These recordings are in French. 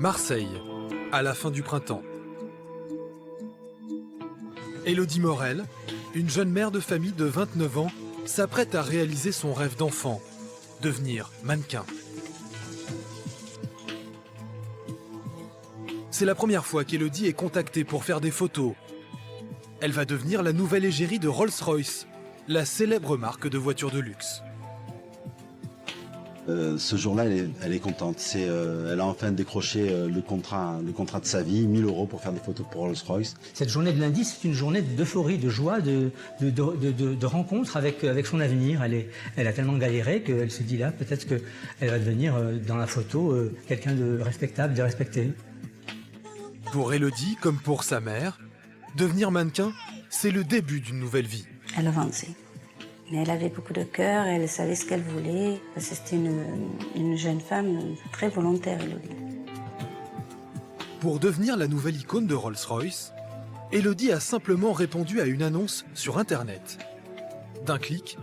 Marseille, à la fin du printemps. Élodie Morel, une jeune mère de famille de 29 ans, s'apprête à réaliser son rêve d'enfant, devenir mannequin. C'est la première fois qu'Élodie est contactée pour faire des photos. Elle va devenir la nouvelle égérie de Rolls-Royce, la célèbre marque de voitures de luxe. Ce jour-là, elle est contente. Elle a enfin décroché le contrat de sa vie, 1 000 € pour faire des photos pour Rolls-Royce. Cette journée de lundi, c'est une journée d'euphorie, de joie, de rencontre avec son avenir. Elle a tellement galéré qu'elle se dit là, peut-être qu'elle va devenir dans la photo quelqu'un de respectable, de respecté. Pour Élodie, comme pour sa mère, devenir mannequin, c'est le début d'une nouvelle vie. Elle avançait. Mais elle avait beaucoup de cœur, elle savait ce qu'elle voulait. C'était une jeune femme très volontaire, Élodie. Pour devenir la nouvelle icône de Rolls-Royce, Élodie a simplement répondu à une annonce sur Internet. D'un clic,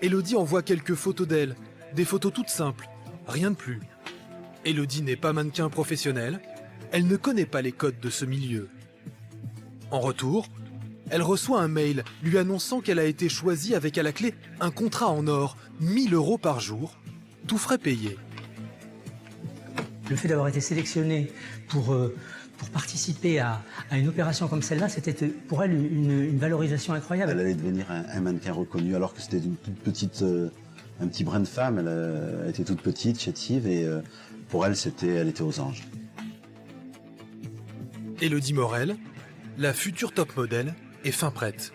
Élodie envoie quelques photos d'elle, des photos toutes simples, rien de plus. Élodie n'est pas mannequin professionnel, elle ne connaît pas les codes de ce milieu. En retour, elle reçoit un mail lui annonçant qu'elle a été choisie avec à la clé un contrat en or, 1 000 € par jour, tout frais payés. Le fait d'avoir été sélectionnée pour participer à une opération comme celle-là, c'était pour elle une valorisation incroyable. Elle allait devenir un mannequin reconnu alors que c'était une toute petite, un petit brin de femme. Elle était toute petite, chétive, et pour elle, elle était aux anges. Élodie Morel, la future top modèle, est fin prête.